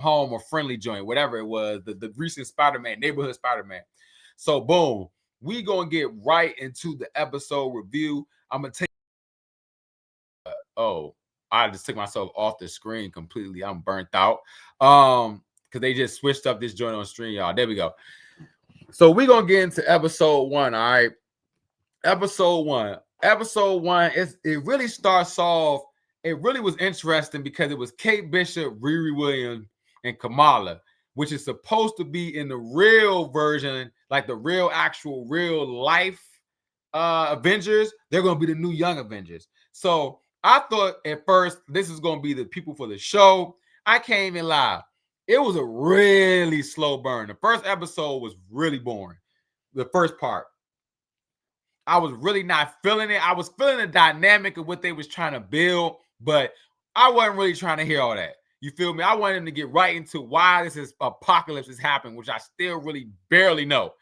home or friendly joint, whatever it was, the recent Spider-Man, neighborhood Spider-Man. So boom, we gonna get right into the episode review. I'm gonna take oh, I just took myself off the screen completely. I'm burnt out. Because they just switched up this joint on stream, y'all. There we go. So we're gonna get into episode 1. All right. Episode 1. Episode 1 it really starts off. It really was interesting because it was Kate Bishop, Riri Williams, and Kamala, which is supposed to be in the real version, like the real actual real life Avengers. They're gonna be the new Young Avengers. So I thought at first this is gonna be the people for the show. I can't even lie. It was a really slow burn. The first episode was really boring. The first part. I was really not feeling it. I was feeling the dynamic of what they was trying to build, but I wasn't really trying to hear all that. You feel me? I wanted them to get right into why this is apocalypse is happening, which I still really barely know.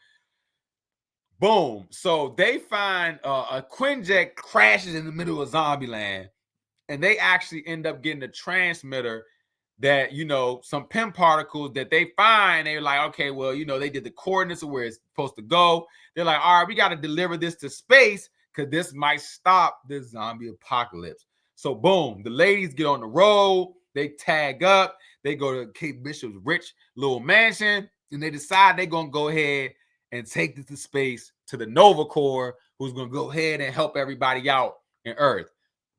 Boom. So they find a Quinjet crashes in the middle of Zombieland, and they actually end up getting a transmitter that, you know, some PIM particles that they find. They're like, okay, well, you know, they did the coordinates of where it's supposed to go. They're like, all right, we got to deliver this to space because this might stop this zombie apocalypse. So boom, the ladies get on the road. They tag up. They go to Kate Bishop's rich little mansion, and they decide they're going to go ahead and take this to space to the Nova Corps, who's going to go ahead and help everybody out in Earth.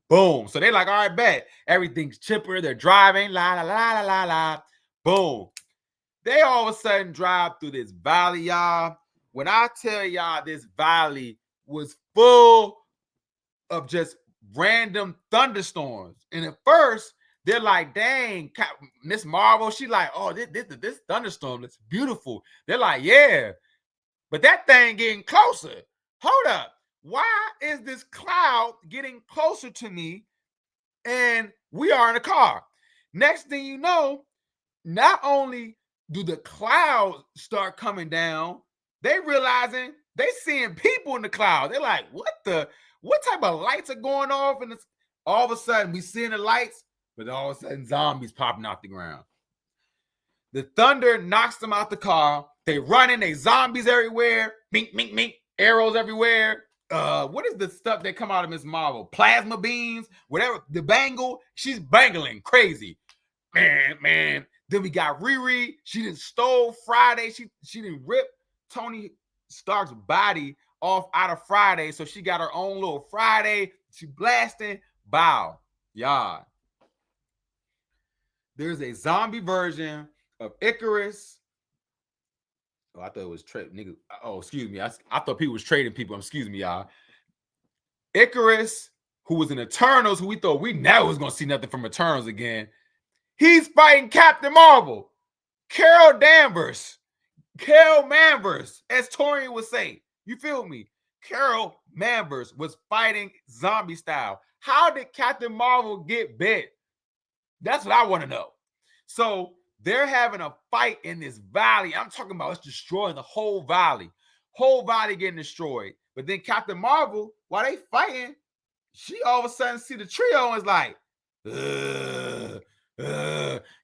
Boom. So they're like, all right, bet. Everything's chipper. They're driving. La, la, la, la, la, la. Boom. They all of a sudden drive through this valley, y'all. When I tell y'all this valley was full of just random thunderstorms. And at first, they're like, dang, Miss Marvel, she like, oh, this thunderstorm looks beautiful. They're like, yeah. But that thing getting closer. Hold up. Why is this cloud getting closer to me and we are in a car? Next thing you know, not only do the clouds start coming down, they realizing they seeing people in the cloud. They're like, what type of lights are going off? And all of a sudden we seeing the lights, but all of a sudden zombies popping out the ground. The thunder knocks them out the car. They running, they zombies everywhere. Mink, mink, mink, arrows everywhere. What is the stuff that come out of Miss Marvel? Plasma beams, whatever. The bangle, she's bangling crazy. Man. Then we got Riri. She done stole Friday. She done rip Tony Stark's body off out of Friday. So she got her own little Friday. She blasting. Bow. Y'all. There's a zombie version of Icarus. Oh, I thought it was nigga. Oh, excuse me. I thought people was trading people. Excuse me, y'all. Icarus, who was in Eternals, who we thought we never was gonna see nothing from Eternals again. He's fighting Captain Marvel. Carol Danvers. Carol Manvers, as Torian would say. You feel me? Carol Manvers was fighting zombie style. How did Captain Marvel get bit? That's what I want to know. So they're having a fight in this valley. I'm talking about it's destroying the whole valley. Whole valley getting destroyed. But then Captain Marvel, while they fighting, she all of a sudden see the trio and is like,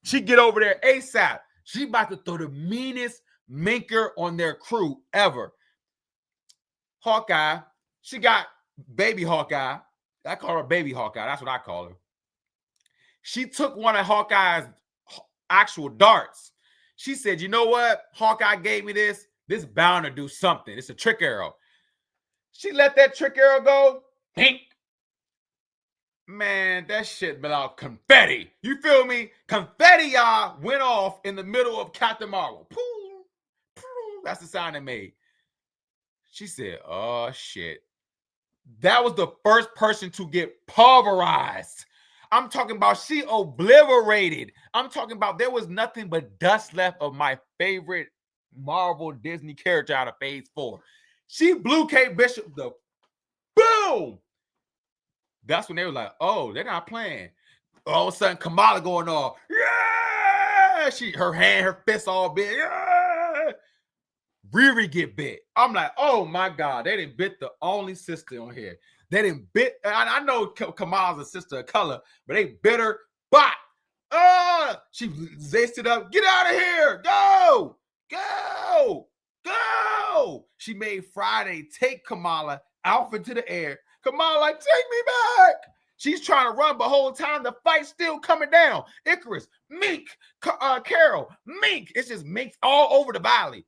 she get over there ASAP. She about to throw the meanest minker on their crew ever. Hawkeye, she got baby Hawkeye. I call her baby Hawkeye. That's what I call her. She took one of Hawkeye's actual darts. She said, you know what? Hawkeye gave me this. This bound to do something. It's a trick arrow. She let that trick arrow go. Pink. Man, that shit been out confetti. You feel me? Confetti, y'all, went off in the middle of Captain Marvel. Pooh, pooh. That's the sound it made. She said, oh, shit. That was the first person to get pulverized. I'm talking about she obliterated. I'm talking about there was nothing but dust left of my favorite Marvel Disney character out of Phase 4. She blew Kate Bishop the boom. That's when they were like, oh, they're not playing. All of a sudden, Kamala going off. Yeah! Her fist all big. Yeah! Riri get bit. I'm like, oh my God, they didn't bit the only sister on here. They didn't bit. I know Kamala's a sister of color, but they bit her. Bot. She zaced it up. Get out of here. Go. Go. Go. She made Friday take Kamala out into the air. Kamala like, take me back. She's trying to run, but the whole time the fight's still coming down. Icarus, Mink, Carol, Mink. It's just Mink all over the valley.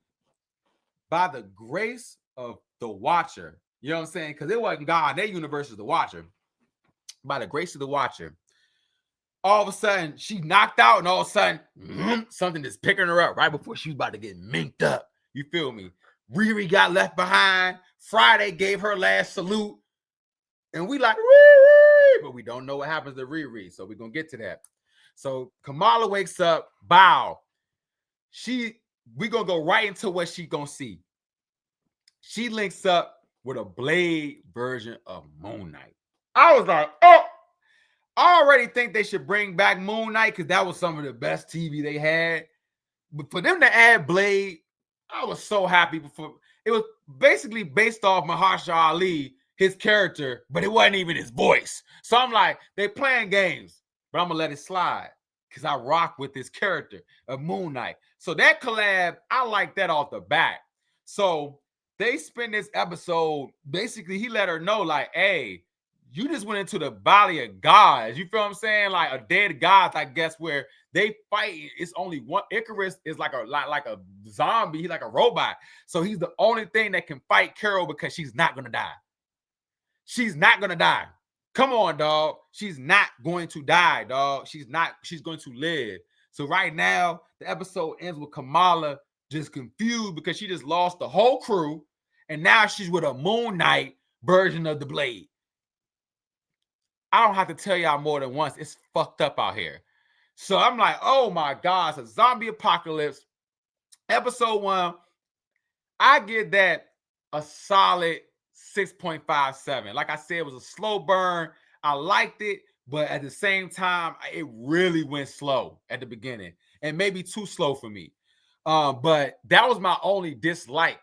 By the grace of the Watcher, you know what I'm saying? Because it wasn't God. Their universe is the Watcher. By the grace of the Watcher, all of a sudden she knocked out, and all of a sudden something is picking her up right before she was about to get minked up. You feel me? Riri got left behind. Friday gave her last salute, and we like Riri, but we don't know what happens to Riri, so we're gonna get to that. So Kamala wakes up. Bow. We gonna go right into what she gonna see. She links up with a Blade version of Moon Knight. I was like, oh, I already think they should bring back Moon Knight because that was some of the best TV they had. But for them to add Blade, I was so happy. Before it was basically based off Mahershala Ali, his character, but it wasn't even his voice. So I'm like, they playing games, but I'm gonna let it slide because I rock with this character of Moon Knight. So that collab, I like that off the bat. So they spend this episode, basically he let her know like, hey, you just went into the valley of gods. You feel what I'm saying? Like a dead gods, I guess, where they fight. It's only one. Icarus is like a zombie. He's like a robot. So he's the only thing that can fight Carol because she's not gonna die. She's not gonna die. Come on, dog. She's not going to die, dog. She's going to live. So right now, the episode ends with Kamala just confused because she just lost the whole crew, and now she's with a Moon Knight version of the Blade. I don't have to tell y'all more than once. It's fucked up out here. So I'm like, oh my God, it's a zombie apocalypse. Episode 1, I give that a solid 6.57. Like I said, it was a slow burn. I liked it, but at the same time, it really went slow at the beginning and maybe too slow for me. But that was my only dislike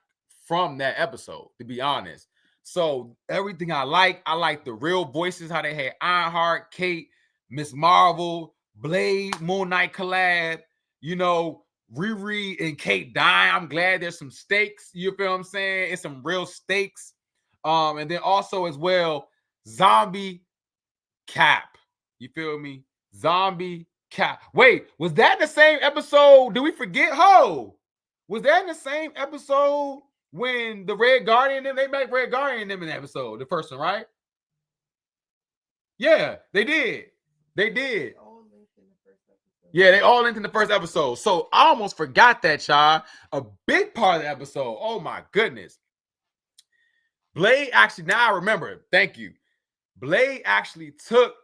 from that episode, to be honest. So everything I like the real voices, how they had Ironheart, Kate, Miss Marvel, Blade, Moon Knight collab, you know, Riri and Kate dying. I'm glad there's some stakes. You feel what I'm saying? It's some real stakes. And then also as well, Zombie Cap. You feel me? Zombie Cap. Wait, was that in the same episode? Did we forget Ho? Was that in the same episode when the Red Guardian, they make Red Guardian them in the episode, the first one, right? Yeah, they did. They did. Yeah, they all linked in the first episode. So I almost forgot that, child. A big part of the episode. Oh my goodness. Blade actually, now I remember. Thank you. Blade actually took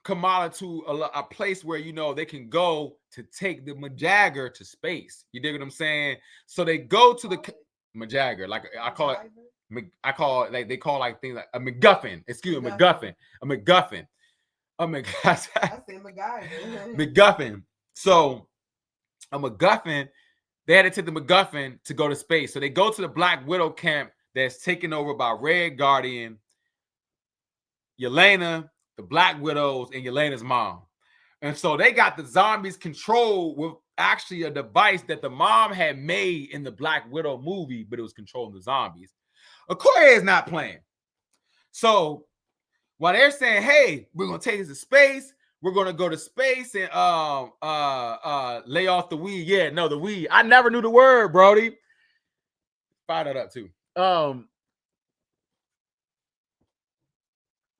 Kamala to a place where, you know, they can go to take the Majagger to space. You dig what I'm saying? So they go to the Majagger, like I call it, like they call like things like a MacGuffin. Excuse me, MacGuffin. A MacGuffin. Oh my God. I say MacGuffin. MacGuffin. So a MacGuffin, they had to take the MacGuffin to go to space. So they go to the Black Widow camp that's taken over by Red Guardian, Yelena, the Black Widows, and Yelena's mom. And so they got the zombies controlled with actually a device that the mom had made in the Black Widow movie, but it was controlling the zombies. Okoye is not playing. So while they're saying, hey, we're going to take this to space, we're going to go to space and lay off the weed. Yeah, no, the weed. I never knew the word, Brody. Fire that up too.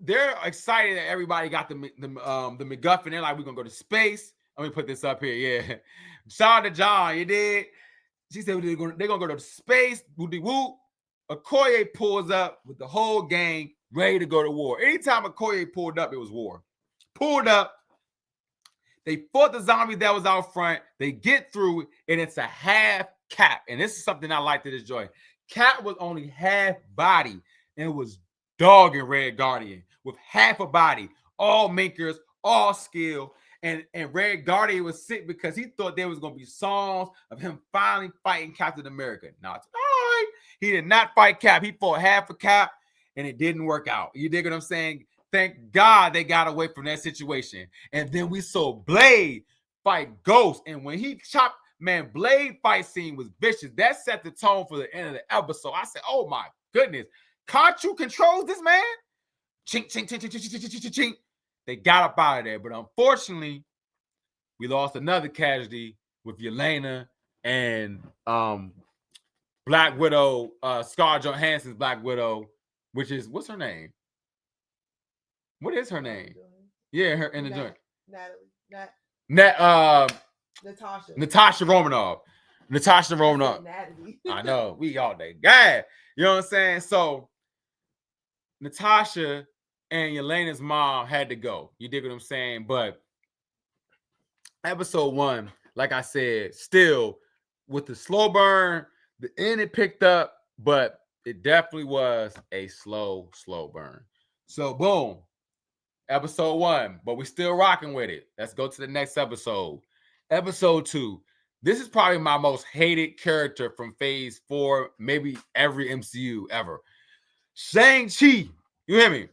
They're excited that everybody got the MacGuffin. They're like, we're gonna go to space. Let me put this up here. Yeah, shout out to John. You did. She said they're gonna go to space. Woody whoop. Okoye pulls up with the whole gang, ready to go to war. Anytime Okoye pulled up, it was war. Pulled up. They fought the zombies that was out front. They get through, and it's a half Cap. And this is something I like to this joint. Cap was only half body, and it was dog and Red Guardian with half a body, all makers, all skill. And Red Guardian was sick because he thought there was going to be songs of him finally fighting Captain America. Not right. He did not fight Cap. He fought half a Cap, and it didn't work out. You dig what I'm saying? Thank God they got away from that situation. And then we saw Blade fight Ghost. And when he chopped, man, Blade fight scene was vicious. That set the tone for the end of the episode. I said, oh my goodness. Khonshu controls this man? Chink, chink, chink, chink, chink, chink, chink, chink, chink. They got up out of there. But unfortunately, we lost another casualty with Yelena and Black Widow, Scarlett Johansson's Black Widow, which is, what's her name? What is her name? Yeah, her in the joint. Natasha Romanoff. Natasha Romanoff. I know. We all day. Yeah. You know what I'm saying? So Natasha and Yelena's mom had to go. You dig what I'm saying? But episode 1, like I said, still with the slow burn, the end it picked up, but it definitely was a slow burn. So boom, episode 1, but we're still rocking with it. Let's go to the next episode. Episode 2. This is probably my most hated character from phase 4, maybe every MCU ever. Shang-Chi. You hear me?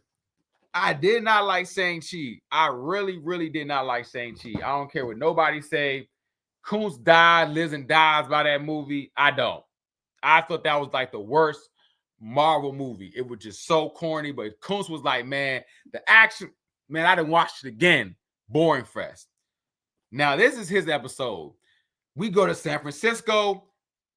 I did not like Shang-Chi. I really did not like Shang-Chi. I don't care what nobody say. Kuntz died, lives and dies by that movie. I don't. I thought that was like the worst Marvel movie. It was just so corny, but Kuntz was like, man, the action, man, I didn't watch it again. Boring fest. Now, this is his episode. We go to San Francisco.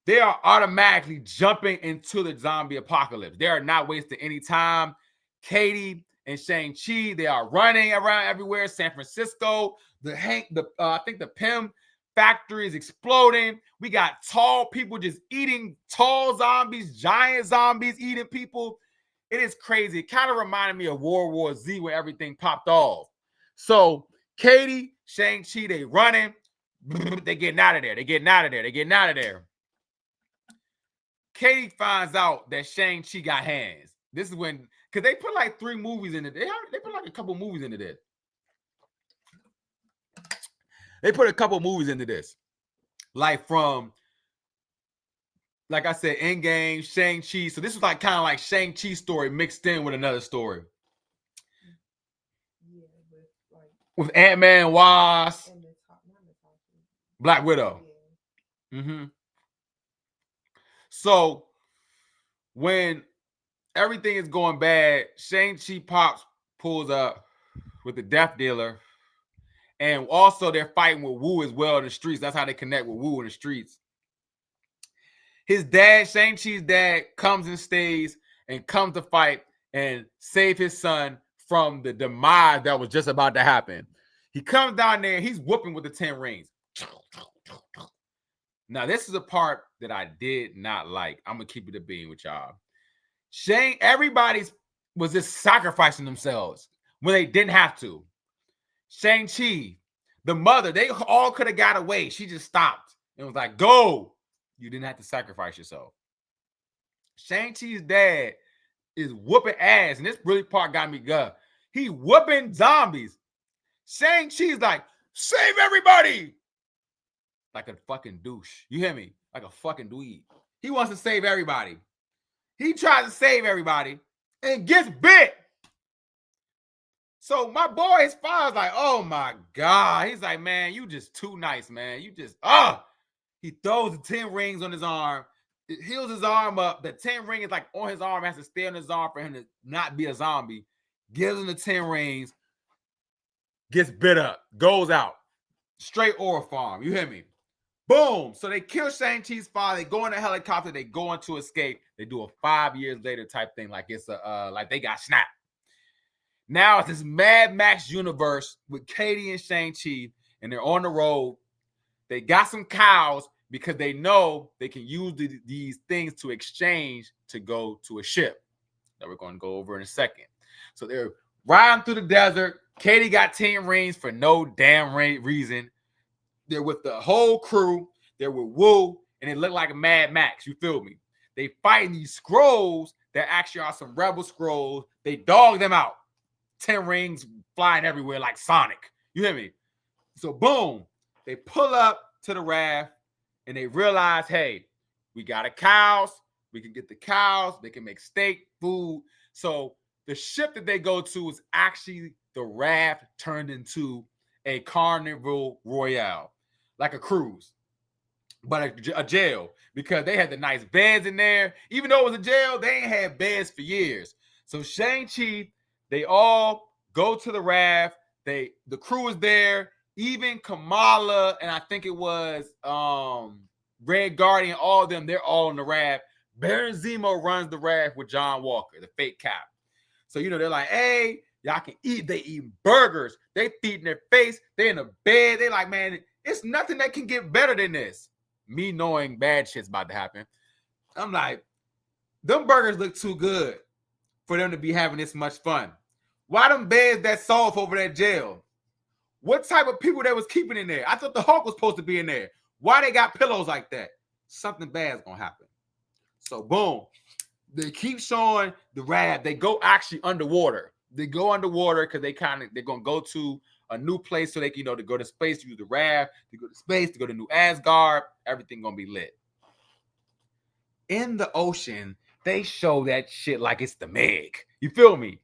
They are automatically jumping into the zombie apocalypse. They are not wasting any time. Katie and Shang-Chi, they are running around everywhere. San Francisco, I think the Pym factory is exploding. We got tall people just eating tall zombies, giant zombies eating people. It is crazy. It kind of reminded me of World War Z where everything popped off. So Katie, Shang-Chi, they running. They getting out of there. They getting out of there. They getting out of there. Katie finds out that Shang-Chi got hands. This is when, because they put like 3 movies in it. They put like a couple movies into this. They put a couple movies into this. Like from, like I said, Endgame, Shang-Chi. So this was like kind of like Shang-Chi's story mixed in with another story. Yeah, with Ant-Man, Wasp, Black Widow. Yeah. So when everything is going bad, Shang-Chi pulls up with the Death Dealer. And also they're fighting with Wu as well in the streets. That's how they connect with Wu in the streets. His dad, Shang-Chi's dad, comes and stays and comes to fight and save his son from the demise that was just about to happen. He comes down there, he's whooping with the 10 rings. Now, this is a part that I did not like. I'm going to keep it a bean with y'all. Everybody was just sacrificing themselves when they didn't have to. Shang-Chi, the mother, they all could have got away. She just stopped and was like, go. You didn't have to sacrifice yourself. Shang-Chi's dad is whooping ass, and this really part got me gut. He whooping zombies. Shang-Chi's like, save everybody. Like a fucking douche. You hear me? Like a fucking dweeb. He wants to save everybody. He tries to save everybody and gets bit. So my boy, his father's like, oh my God. He's like, man, you just too nice, man. You just, He throws the 10 rings on his arm. It heals his arm up. The 10 ring is like on his arm. Has to stay on his arm for him to not be a zombie. Gives him the 10 rings. Gets bit up. Goes out. Straight oral farm. You hear me? Boom. So they kill Shang-Chi's father. They go in a helicopter. They go on to escape. They do a 5 years later type thing. Like it's like they got snapped. Now it's this Mad Max universe with Katie and Shang-Chi. And they're on the road. They got some cows because they know they can use these things to exchange to go to a ship that we're going to go over in a second. So they're riding through the desert. Katie got 10 rings for no damn reason. They're with the whole crew. They're with Wu, and it looked like a Mad Max. You feel me? They fighting these scrolls that actually are some rebel scrolls. They dog them out. 10 rings flying everywhere like Sonic. You hear me? So boom, they pull up to the raft, and they realize, hey, we got a cows. We can get the cows. They can make steak, food. So the ship that they go to is actually the raft turned into a carnival royale, like a cruise, but a jail, because they had the nice beds in there. Even though it was a jail, they ain't had beds for years. So Shang-Chi, they all go to the raft. The crew is there. Even Kamala, and I think it was Red Guardian, all of them, they're all on the raft. Baron Zemo runs the raft with John Walker, the fake Cap. So, they're like, hey, y'all can eat. They eat burgers. They feeding their face. They in the bed. They like, man, it's nothing that can get better than this. Me knowing bad shit's about to happen. I'm like, them burgers look too good for them to be having this much fun. Why them beds that soft over that jail? What type of people they was keeping in there? I thought the Hulk was supposed to be in there. Why they got pillows like that? Something bad's gonna happen. So boom, they keep showing the raft. They go actually underwater. They go underwater because they're gonna go to a new place so they can, to go to space, to use the raft, to go to space, to go to New Asgard. Everything gonna be lit. In the ocean, they show that shit like it's the Meg. You feel me?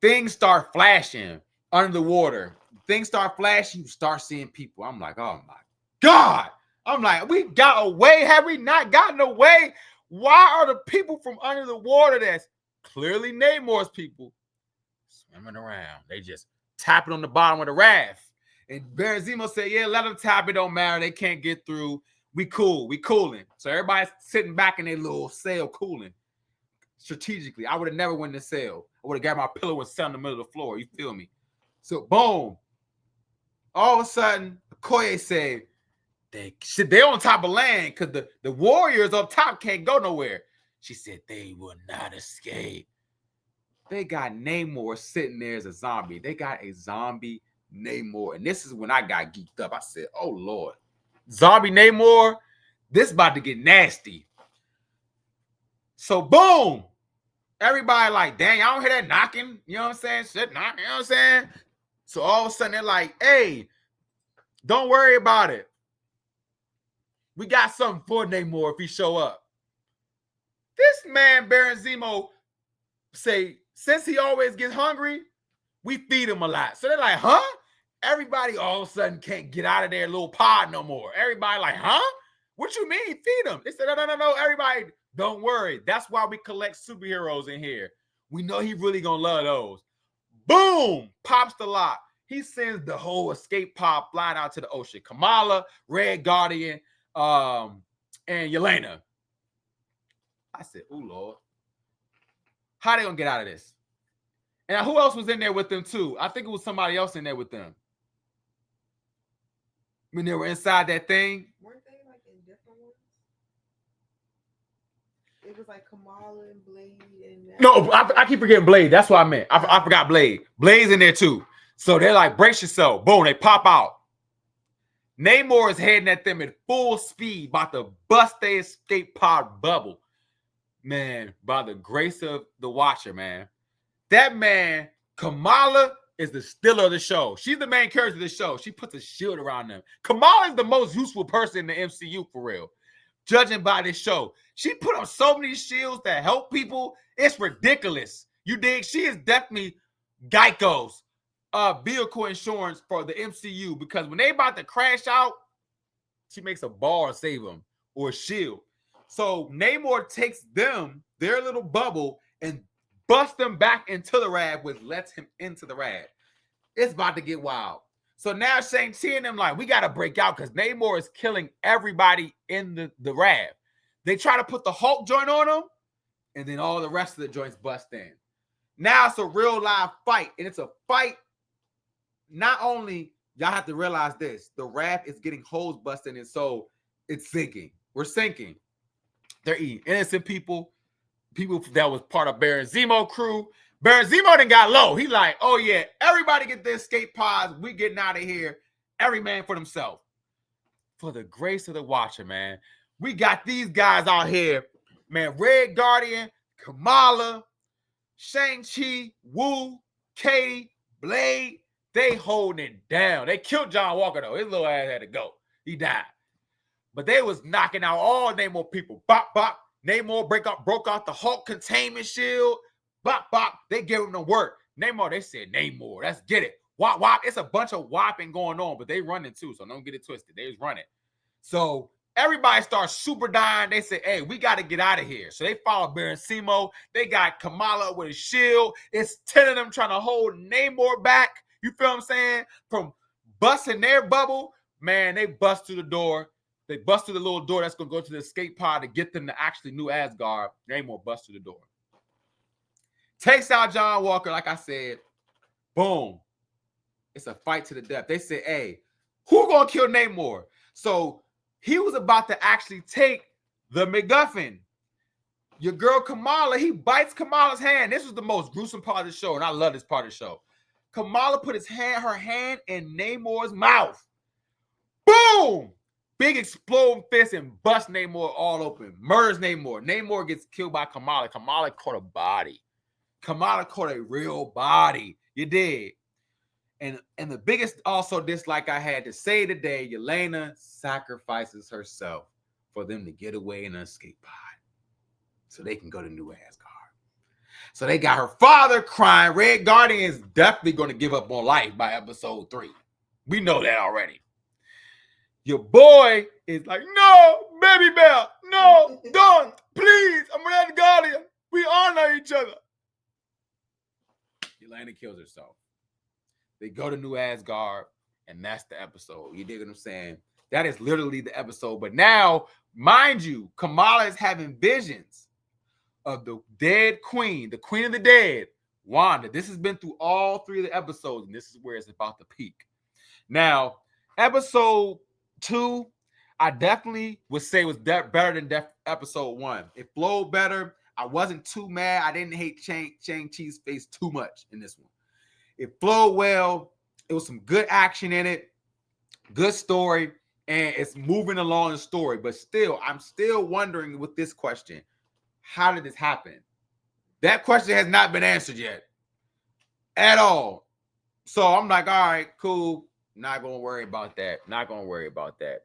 Things start flashing under the water. Things start flashing, you start seeing people. I'm like, oh my God. I'm like, we got away. Have we not gotten away? Why are the people from under the water that's clearly Namor's people swimming around? They just tapping on the bottom of the raft. And Baron Zemo said, yeah, let them tap. It don't matter. They can't get through. We cool. We cooling. So everybody's sitting back in their little sail cooling. Strategically, I would have never went in the sail. I would have got my pillow and sat in the middle of the floor. You feel me? So boom. All of a sudden, Okoye said, they're on top of land because the warriors up top can't go nowhere. She said, they will not escape. They got Namor sitting there as a zombie. They got a zombie Namor. And this is when I got geeked up. I said, oh, Lord. Zombie Namor, this about to get nasty. So, boom. Everybody like, dang, I don't hear that knocking. You know what I'm saying? Shit knocking, you know what I'm saying? So, all of a sudden, they're like, hey, don't worry about it. We got something for Namor if he show up. This man, Baron Zemo, say, since he always gets hungry, we feed him a lot. So they're like, huh? Everybody all of a sudden can't get out of their little pod no more. Everybody like, huh? What you mean? Feed them. They said, no. Everybody, don't worry. That's why we collect superheroes in here. We know he really gonna love those. Boom! Pops the lock. He sends the whole escape pod flying out to the ocean. Kamala, Red Guardian, and Yelena. I said, oh, Lord. How they gonna get out of this? And who else was in there with them too? I think it was somebody else in there with them. When they were inside that thing. Weren't they like in different ones? It was like Kamala and Blade and No, I keep forgetting Blade. That's what I meant. I forgot Blade. Blade's in there too. So they're like, brace yourself. Boom, they pop out. Namor is heading at them at full speed, about to bust their escape pod bubble. Man, by the grace of the Watcher, man. That man, Kamala, is the stealer of the show. She's the main character of the show. She puts a shield around them. Kamala is the most useful person in the MCU for real. Judging by this show. She put up so many shields that help people. It's ridiculous. You dig? She is definitely Geico's vehicle insurance for the MCU, because when they about to crash out, she makes a bar to save them, or a shield. So Namor takes them, their little bubble, and busts them back into the raft, which lets him into the raft. It's about to get wild. So now Shang-Chi and them like, we got to break out because Namor is killing everybody in the raft. They try to put the Hulk joint on them, and then all the rest of the joints bust in. Now it's a real live fight, and it's a fight. Not only, y'all have to realize this, the raft is getting holes busted in, so it's sinking. We're sinking. They're eating innocent people that was part of Baron Zemo crew. Baron Zemo done got low. He like, oh yeah, everybody get their escape pods. We getting out of here. Every man for themselves. For the grace of the Watcher, man. We got these guys out here, man. Red Guardian, Kamala, Shang-Chi, Wu, Katie, Blade. They holding it down. They killed John Walker, though. His little ass had to go. He died. But they was knocking out all Namor people. Bop, bop. Namor broke out the Hulk containment shield. Bop, bop. They gave him the work. Namor, they said, Namor, let's get it. Wop, wop. It's a bunch of whopping going on, but they running too, so don't get it twisted. They was running. So everybody starts super dying. They say, hey, we got to get out of here. So they follow Barancimo. They got Kamala with a shield. It's 10 of them trying to hold Namor back. You feel what I'm saying? From busting their bubble, man, they bust through the door. They bust through the little door that's going to go to the escape pod to get them to actually New Asgard. Namor busts through the door. Takes out John Walker, like I said. Boom. It's a fight to the death. They say, hey, who going to kill Namor? So he was about to actually take the MacGuffin. Your girl Kamala, he bites Kamala's hand. This was the most gruesome part of the show, and I love this part of the show. Kamala put her hand in Namor's mouth. Boom! Big exploding fist and busts Namor all open. Murders Namor. Namor gets killed by Kamala. Kamala caught a body. Kamala caught a real body. You did. And the biggest also dislike I had to say today, Yelena sacrifices herself for them to get away in an escape pod so they can go to New Asgard. So they got her father crying. Red Guardian is definitely going to give up on life by episode 3. We know that already. Your boy is like, no, baby bear, no, don't, please, I'm Red Guardian. We honor each other. Yelena kills herself. They go to New Asgard, and that's the episode. You dig what I'm saying? That is literally the episode. But now, mind you, Kamala is having visions of the dead queen, the queen of the dead, Wanda. This has been through all 3 of the episodes, and this is where it's about to peak. Now, episode 2, I definitely would say was better than episode 1. It flowed better. I wasn't too mad. I didn't hate Shang-Chi's face too much in this one. It flowed well. It was some good action in it. Good story. And it's moving along the story. But still, I'm still wondering with this question. How did this happen? That question has not been answered yet. At all. So I'm like, all right, cool. Not going to worry about that. Not going to worry about that.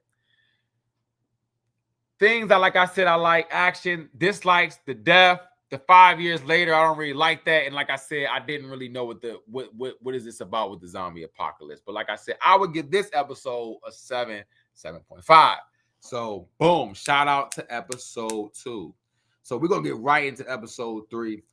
Things that, like I said, I like action. Dislikes, the death. The 5 years later, I don't really like that. And like I said, I didn't really know what is this about with the zombie apocalypse. But like I said, I would give this episode a 7.5. So boom, shout out to episode 2. So we're going to get right into episode 3.